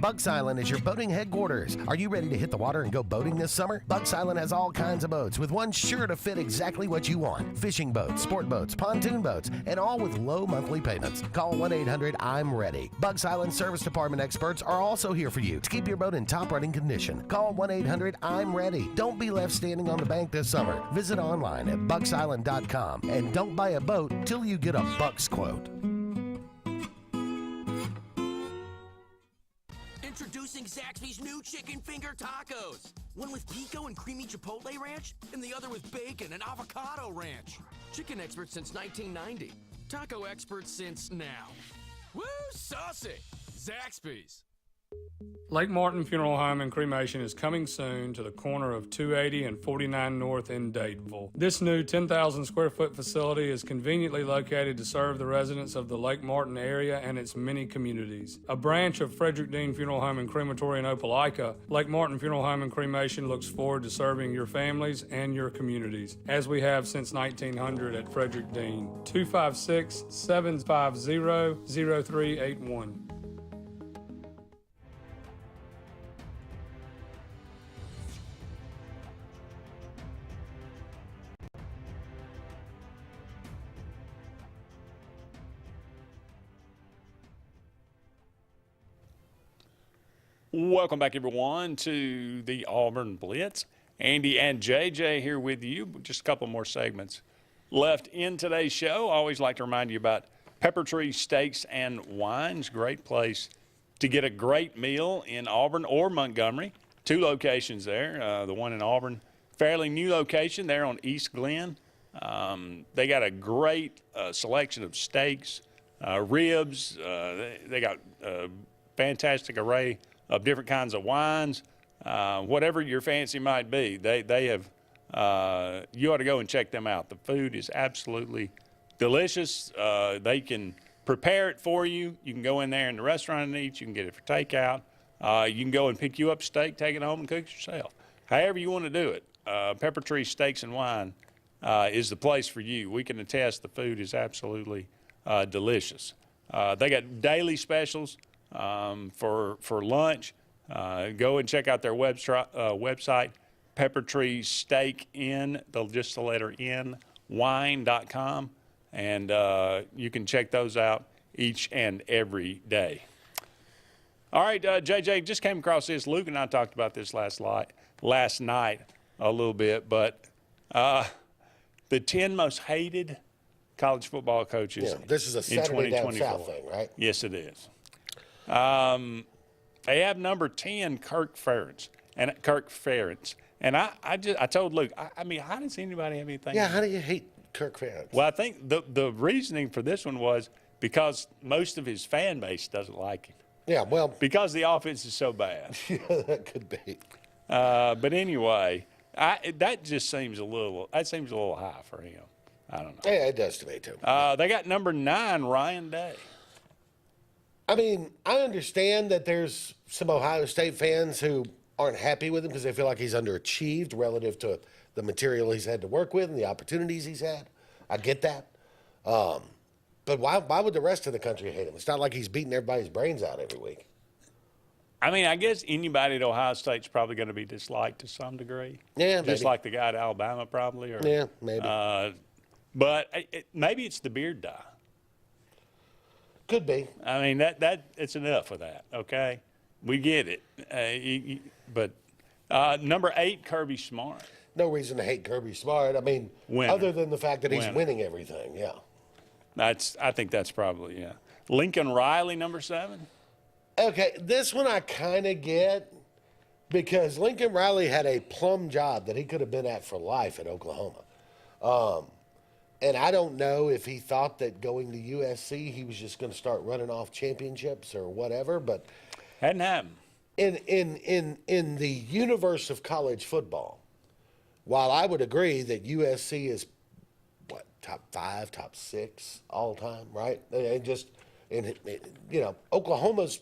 Bucks Island is your boating headquarters. Are you ready to hit the water and go boating this summer? Bucks Island has all kinds of boats, with one sure to fit exactly what you want. Fishing boats, sport boats, pontoon boats, and all with low monthly payments. Call 1-800-I'm-READY. Bucks Island Service Department experts are also here for you to keep your boat in top running condition. Call 1-800-I'm-READY. Don't be left standing on the bank this summer. Visit online at bucksisland.com and don't buy a boat till you get a Bucks quote. Introducing Zaxby's new chicken finger tacos. One with pico and creamy chipotle ranch, and the other with bacon and avocado ranch. Chicken experts since 1990. Taco experts since now. Woo, saucy! Zaxby's. Lake Martin Funeral Home and Cremation is coming soon to the corner of 280 and 49 North in Dadeville. This new 10,000 square foot facility is conveniently located to serve the residents of the Lake Martin area and its many communities. A branch of Frederick Dean Funeral Home and Crematory in Opelika, Lake Martin Funeral Home and Cremation looks forward to serving your families and your communities, as we have since 1900 at Frederick Dean. 256-750-0381. Welcome back, everyone, to the Auburn Blitz. Andy and JJ here with you. Just a couple more segments left in today's show. I always like to remind you about Pepper Tree Steaks and Wines. Great place to get a great meal in Auburn or Montgomery. 2 locations there. The one in Auburn, fairly new location there on East Glen. They got a great selection of steaks, ribs. They got a fantastic array of different kinds of wines, whatever your fancy might be. They have, you ought to go and check them out. The food is absolutely delicious. They can prepare it for you. You can go in there in the restaurant and eat. You can get it for takeout. You can go and pick you up a steak, take it home and cook it yourself. However you want to do it, Pepper Tree Steaks and Wine is the place for you. We can attest the food is absolutely delicious. They got daily specials. For lunch, go and check out their website, Pepper Tree Steak in, just the letter N, wine.com, and you can check those out each and every day. All right, JJ, just came across this. Luke and I talked about this last night a little bit, but the 10 most hated college football coaches this is a Saturday Down South thing, right? Yes, it is. They have number 10, Kirk Ferentz. And I told Luke, I mean, how does anybody have anything? Yeah, how do you hate Kirk Ferentz? Well, I think the reasoning for this one was because most of his fan base doesn't like him. Yeah, well. Because the offense is so bad. Yeah, that could be. But anyway, that seems a little high for him. I don't know. Yeah, it does to me, too. They got number 9, Ryan Day. I mean, I understand that there's some Ohio State fans who aren't happy with him because they feel like he's underachieved relative to the material he's had to work with and the opportunities he's had. I get that. But why would the rest of the country hate him? It's not like he's beating everybody's brains out every week. I mean, I guess anybody at Ohio State's probably going to be disliked to some degree. Yeah, maybe. Just like the guy at Alabama probably. Yeah, maybe. But maybe it's the beard dye. Could be. I mean, that it's enough of that, okay? We get it. But number 8, Kirby Smart. No reason to hate Kirby Smart. I mean, other than the fact that he's winning everything, yeah. I think that's probably, yeah. Lincoln Riley, number 7. Okay, this one I kind of get because Lincoln Riley had a plum job that he could have been at for life at Oklahoma. And I don't know if he thought that going to USC he was just going to start running off championships or whatever, but hadn't happened. In the universe of college football, while I would agree that USC is top 5, top 6 all time, right? Oklahoma's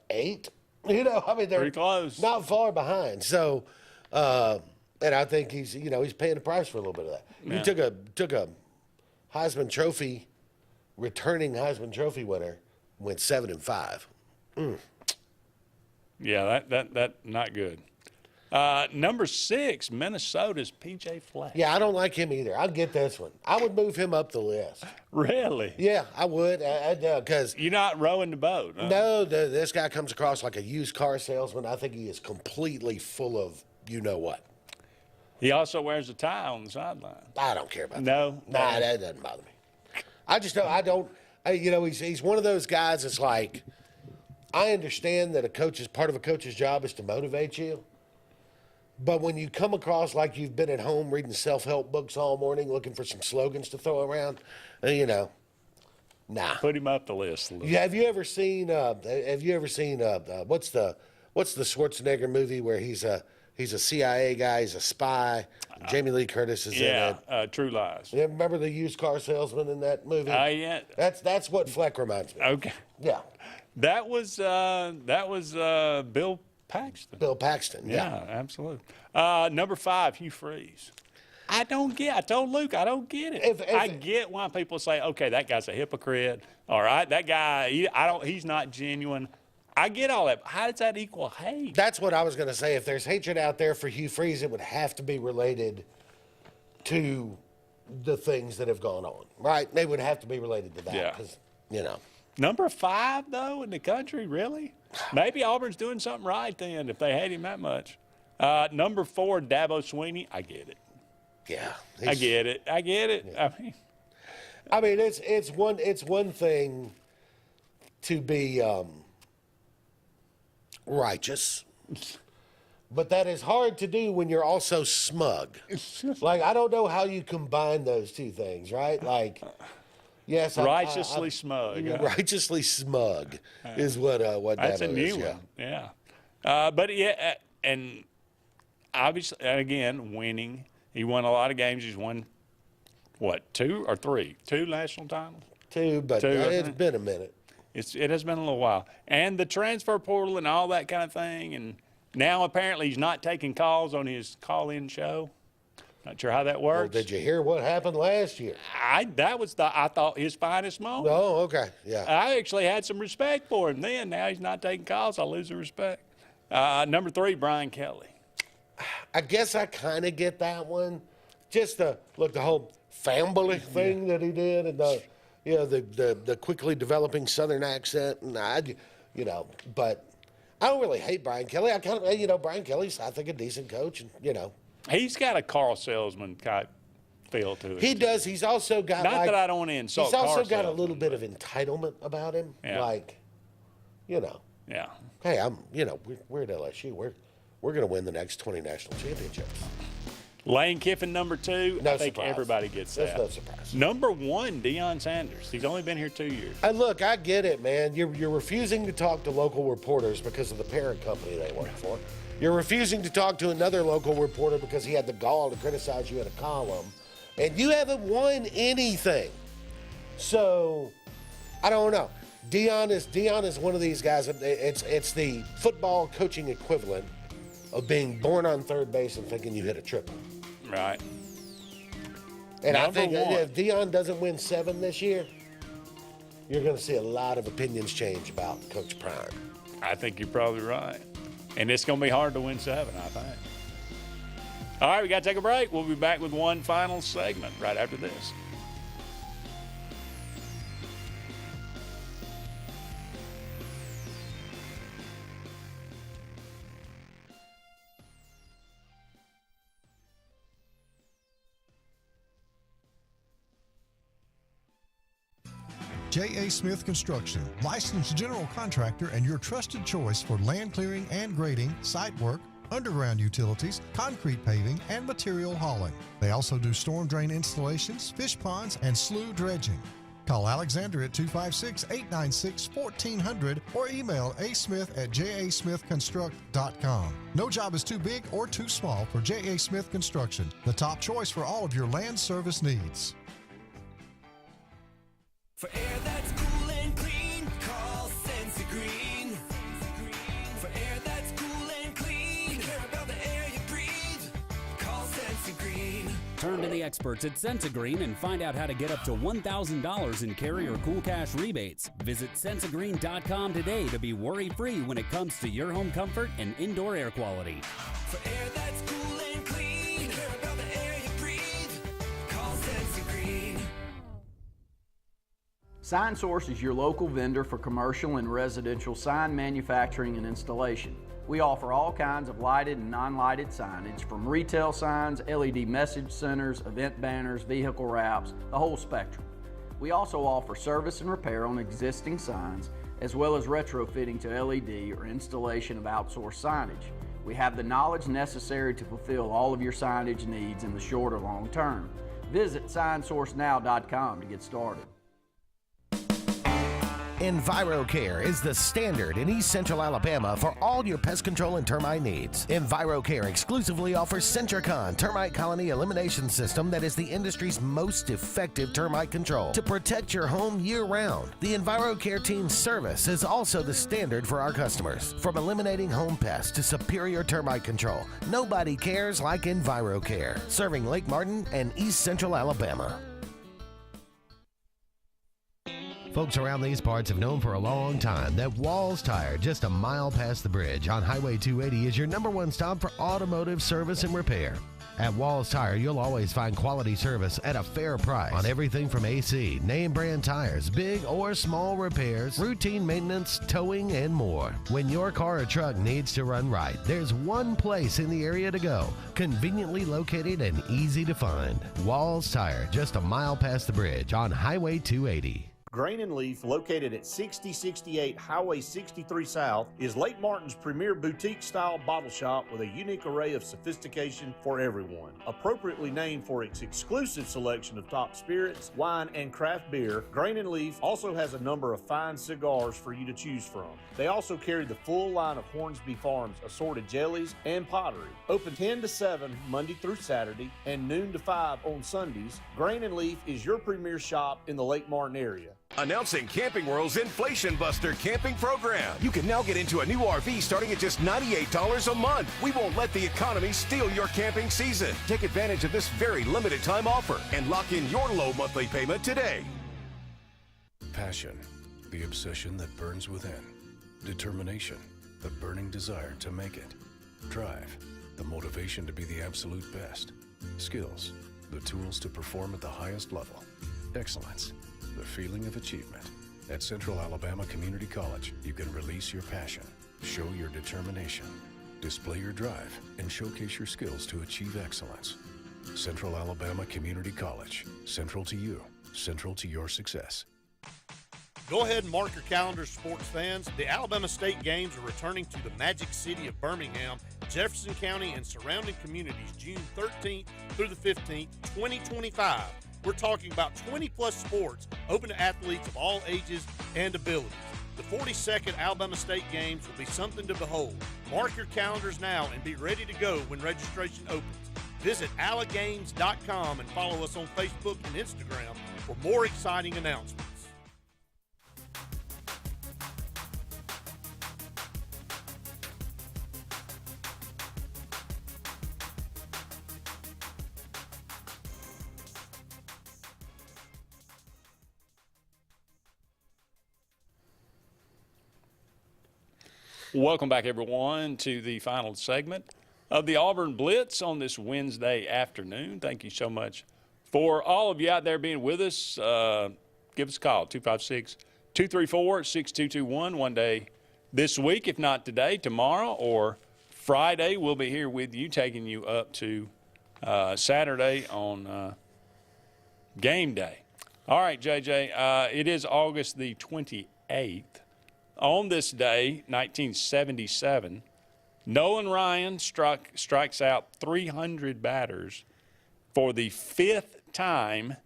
8? I mean they're pretty close, not far behind. So, and I think he's paying the price for a little bit of that. Yeah. He took a Heisman Trophy, returning Heisman Trophy winner, went 7-5. Yeah, that not good. Number 6, Minnesota's P.J. Fleck. Yeah, I don't like him either. I'll get this one. I would move him up the list. Really? Yeah, I would. Because you're not rowing the boat. Huh? No, this guy comes across like a used car salesman. I think he is completely full of what. He also wears a tie on the sideline. I don't care about that. Nah, that doesn't bother me. I just don't. I don't. He's one of those guys that's like, I understand that part of a coach's job is to motivate you. But when you come across like you've been at home reading self-help books all morning, looking for some slogans to throw around, nah. Put him up the list. Have you ever seen? What's the Schwarzenegger movie where he's a CIA guy, he's a spy. Jamie Lee Curtis is in it. True Lies. You remember the used car salesman in that movie? Yeah. That's what Fleck reminds me of. Okay. Yeah. That was Bill Paxton. Bill Paxton. Yeah, absolutely. Number 5, Hugh Freeze. I told Luke, I don't get it. I get why people say, okay, that guy's a hypocrite. All right, that guy, he's not genuine. I get all that. How does that equal hate? That's what I was going to say. If there's hatred out there for Hugh Freeze, it would have to be related to the things that have gone on, right? They would have to be related to that. Yeah. Because, Number 5, though, in the country, really? Maybe Auburn's doing something right then if they hate him that much. Number 4, Dabo Swinney. I get it. Yeah. I get it. Yeah. I mean, it's one thing to be righteous, but that is hard to do when you're also smug. Like, I don't know how you combine those two things, right? Like, yes, righteously smug. Righteously smug is what that's Dabo a new is, one. Yeah. And obviously, and again, winning. He won a lot of games. He's won, 2 or 3? 2 national titles? 2, but it's been a minute. It has been a little while. And the transfer portal and all that kind of thing. And now apparently he's not taking calls on his call-in show. Not sure how that works. Well, did you hear what happened last year? I thought his finest moment. Oh, okay. Yeah. I actually had some respect for him then. Now he's not taking calls. I lose the respect. Number 3, Brian Kelly. I guess I kind of get that one. Just the whole family thing that he did, and the quickly developing Southern accent, and but I don't really hate Brian Kelly. I kind of, Brian Kelly's, I think, a decent coach, and he's got a car salesman type feel to it. He does. He's also got not that I don't want to insult. He's also got a little bit of entitlement about him, Yeah. Hey, we're at LSU. We're going to win the next 20 national championships. Lane Kiffin, number 2. No I think surprise. Everybody gets that. That's no surprise. Number 1, Deion Sanders. He's only been here 2 years. Look, I get it, man. You're refusing to talk to local reporters because of the parent company they work for. You're refusing to talk to another local reporter because he had the gall to criticize you in a column. And you haven't won anything. So, I don't know. Deion is one of these guys. It's the football coaching equivalent of being born on third base and thinking you hit a triple. Right. And I think if Deion doesn't win 7 this year, you're going to see a lot of opinions change about Coach Prime. I think you're probably right. And it's going to be hard to win 7, I think. All right, we got to take a break. We'll be back with one final segment right after this. J.A. Smith Construction, licensed general contractor and your trusted choice for land clearing and grading, site work, underground utilities, concrete paving, and material hauling. They also do storm drain installations, fish ponds, and slough dredging. Call Alexander at 256-896-1400 or email asmith@jasmithconstruct.com. No job is too big or too small for J.A. Smith Construction, the top choice for all of your land service needs. For air that's cool and clean, call Sensi Green. For air that's cool and clean, care about the air you breathe, call Sensi Green. Turn to the experts at Sensigreen and find out how to get up to $1,000 in carrier cool cash rebates. Visit sensigreen.com today to be worry-free when it comes to your home comfort and indoor air quality. For air that's cool and clean, care about the air you breathe, call Sensi Green. Sign Source is your local vendor for commercial and residential sign manufacturing and installation. We offer all kinds of lighted and non-lighted signage, from retail signs, LED message centers, event banners, vehicle wraps, the whole spectrum. We also offer service and repair on existing signs, as well as retrofitting to LED or installation of outsourced signage. We have the knowledge necessary to fulfill all of your signage needs in the short or long term. Visit signsourcenow.com to get started. EnviroCare is the standard in East Central Alabama for all your pest control and termite needs. EnviroCare exclusively offers Centricon termite colony elimination system that is the industry's most effective termite control to protect your home year-round. The EnviroCare team's service is also the standard for our customers. From eliminating home pests to superior termite control, nobody cares like EnviroCare, serving Lake Martin and East Central Alabama. Folks around these parts have known for a long time that Walls Tire, just a mile past the bridge on Highway 280, is your #1 stop for automotive service and repair. At Walls Tire, you'll always find quality service at a fair price on everything from AC, name brand tires, big or small repairs, routine maintenance, towing, and more. When your car or truck needs to run right, there's one place in the area to go, conveniently located and easy to find. Walls Tire, just a mile past the bridge on Highway 280. Grain and Leaf, located at 6068 Highway 63 South, is Lake Martin's premier boutique-style bottle shop with a unique array of sophistication for everyone. Appropriately named for its exclusive selection of top spirits, wine, and craft beer, Grain and Leaf also has a number of fine cigars for you to choose from. They also carry the full line of Hornsby Farms assorted jellies and pottery. Open 10 to 7 Monday through Saturday and noon to 5 on Sundays, Grain and Leaf is your premier shop in the Lake Martin area. Announcing Camping World's Inflation Buster camping program. You can now get into a new RV starting at just $98 a month. We won't let the economy steal your camping season. Take advantage of this very limited time offer and lock in your low monthly payment today. Passion, the obsession that burns within. Determination, the burning desire to make it. Drive, the motivation to be the absolute best. Skills, the tools to perform at the highest level. Excellence, the feeling of achievement. At Central Alabama Community College, you can release your passion, show your determination, display your drive, and showcase your skills to achieve excellence. Central Alabama Community College. Central to you. Central to your success. Go ahead and mark your calendars, sports fans. The Alabama State Games are returning to the Magic City of Birmingham, Jefferson County, and surrounding communities June 13th through the 15th, 2025. We're talking about 20-plus sports open to athletes of all ages and abilities. The 42nd Alabama State Games will be something to behold. Mark your calendars now and be ready to go when registration opens. Visit alagames.com and follow us on Facebook and Instagram for more exciting announcements. Welcome back, everyone, to the final segment of the Auburn Blitz on this Wednesday afternoon. Thank you so much for all of you out there being with us. Give us a call, 256-234-6221. One day this week, if not today, tomorrow or Friday, we'll be here with you, taking you up to Saturday on game day. All right, JJ, it is August the 28th. On this day, 1977, Nolan Ryan strikes out 300 batters for the 5th time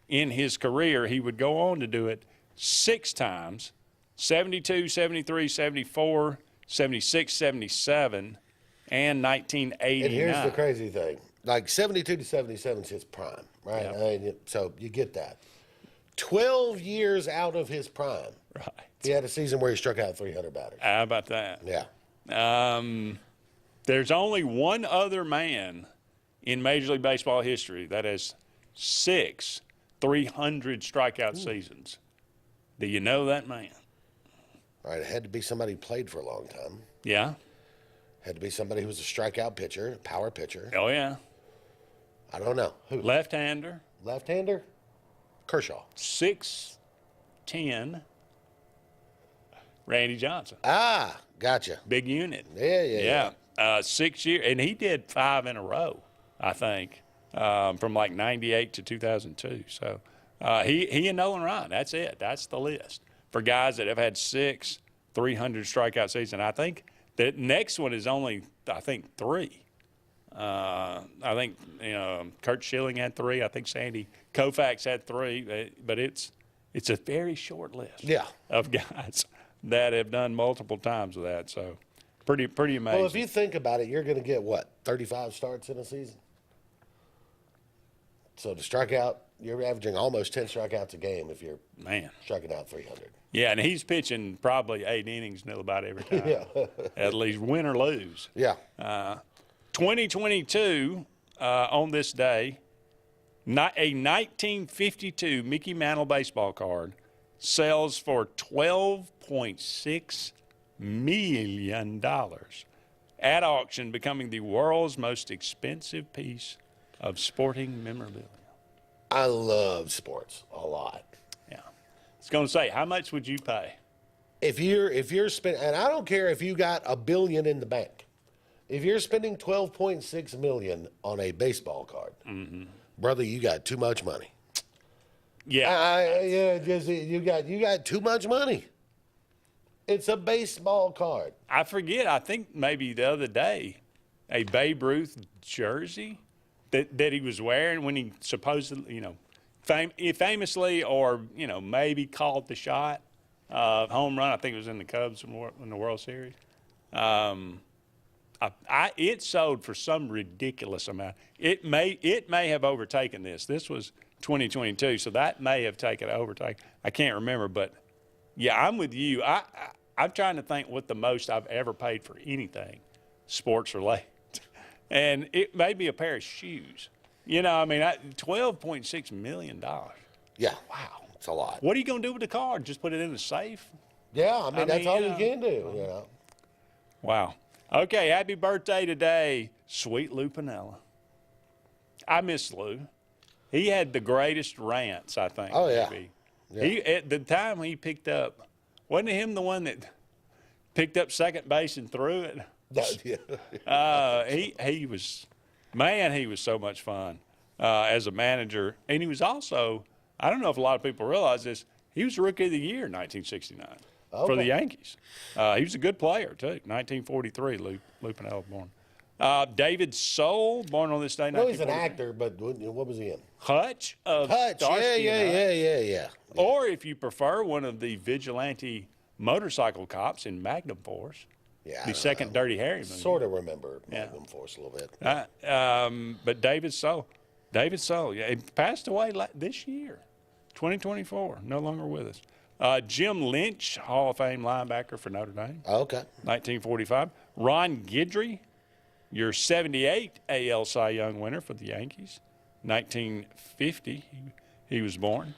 in his career. He would go on to do it 6 times, 72, 73, 74, 76, 77, and 1989. And here's the crazy thing. Like 72 to 77 is his prime, right? Yep. I mean, so you get that. 12 years out of his prime. Right. He had a season where he struck out 300 batters. How about that? Yeah. There's only one other man in Major League Baseball history that has 6 300 strikeout seasons. Do you know that man? All right, it had to be somebody who played for a long time. Yeah. Had to be somebody who was a strikeout pitcher, power pitcher. Oh, yeah. I don't know. Who? Left-hander. Left-hander? Kershaw. 6'10". Randy Johnson. Ah, gotcha. Big unit. Yeah. 6 years, and he did 5 in a row, I think, from like 98 to 2002. So he and Nolan Ryan, that's it. That's the list for guys that have had 6 300 strikeout seasons. I think The next one is only, I think, 3. I think Kurt Schilling had 3. I think Sandy Koufax had 3. But it's a very short list. Yeah. Of guys that have done multiple times with that. So pretty amazing. Well, if you think about it, you're going to get, 35 starts in a season? So to strike out, you're averaging almost 10 strikeouts a game if you're striking out 300. Yeah, and he's pitching probably 8 innings about every time. Yeah. At least win or lose. Yeah. 2022, on this day, a 1952 Mickey Mantle baseball card sells for $12.6 million at auction, becoming the world's most expensive piece of sporting memorabilia. I love sports a lot. Yeah. I was going to say, how much would you pay? If you're spending, and I don't care if you got $1 billion in the bank, if you're spending $12.6 million on a baseball card, brother, you got too much money. Yeah. You got too much money. It's a baseball card. I forget. I think maybe the other day, a Babe Ruth jersey that he was wearing when he supposedly, famously or maybe called the shot, home run. I think it was in the Cubs in the World Series. It sold for some ridiculous amount. It may have overtaken this. This was 2022, so that may have overtaken. I can't remember, but yeah, I'm with you. I'm trying to think what the most I've ever paid for anything sports related, and it may be a pair of shoes. $12.6 million. Yeah. Wow, it's a lot. What are you going to do with the card? Just put it in the safe? Yeah, that's all you can do. Wow. Okay, happy birthday today, sweet Lou Piniella. I miss Lou. He had the greatest rants, I think. Oh, yeah. Maybe. Yeah. He, at the time he picked up, wasn't him the one that picked up second base and threw it? He was so much fun as a manager. And he was also, I don't know if a lot of people realize this, he was Rookie of the Year in 1969. For the Yankees. He was a good player, too. 1943, Lou Piniella born. David Soul, born on this day. No, he's an actor, but what was he in? Hutch of Hutch, yeah. Or if you prefer, one of the vigilante motorcycle cops in Magnum Force. Yeah. The second Dirty Harry movie. Sort of remember Magnum Force a little bit. But David Soul, he passed away this year, 2024, no longer with us. Jim Lynch, Hall of Fame linebacker for Notre Dame. Okay. 1945. Ron Guidry, your 78 AL Cy Young winner for the Yankees. 1950, he was born.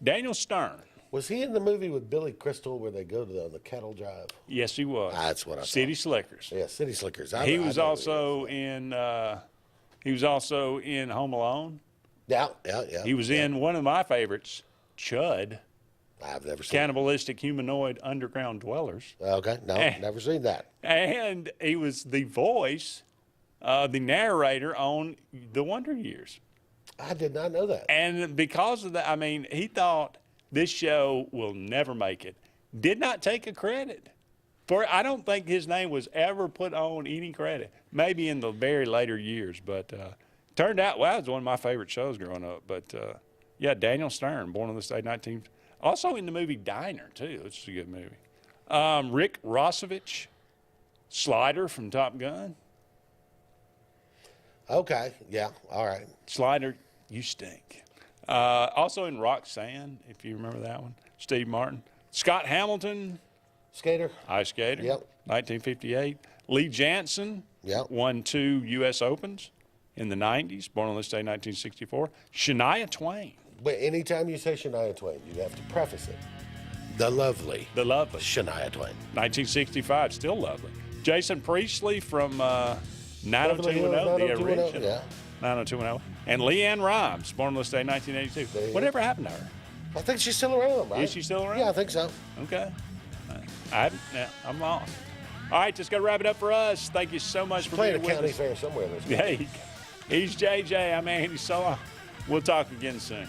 Daniel Stern. Was he in the movie with Billy Crystal where they go to the cattle drive? Yes, he was. That's what I City Slickers. Yeah, City Slickers. He was also in Home Alone. Yeah. He was in one of my favorites, Chud. I've never seen Cannibalistic Humanoid Underground Dwellers. Okay, never seen that. And he was the voice, the narrator on The Wonder Years. I did not know that. And because of that, he thought this show will never make it. Did not take a credit. I don't think his name was ever put on any credit. Maybe in the very later years, but turned out, it was one of my favorite shows growing up. But, Daniel Stern, born on this day, also in the movie Diner, too. It's a good movie. Rick Rossovich, Slider from Top Gun. Okay, yeah, all right. Slider, you stink. Also in Roxanne, if you remember that one. Steve Martin. Scott Hamilton. Skater. Ice skater. Yep. 1958. Lee Jansen. Yep. Won 2 U.S. Opens in the 90s. Born on this day, 1964. Shania Twain. But anytime you say Shania Twain, you have to preface it. The lovely Shania Twain. 1965, still lovely. Jason Priestley from 90210, the original. Yeah. 90210. And Leanne Rhymes, born on this day, 1982. Whatever happened to her? I think she's still around, right? Is she still around? Yeah, I think so. Okay. I'm lost. All right, just got to wrap it up for us. Thank you so much for being with us. Playing a county fair somewhere this week. Hey, he's JJ. I'm Andy Sola. We'll talk again soon.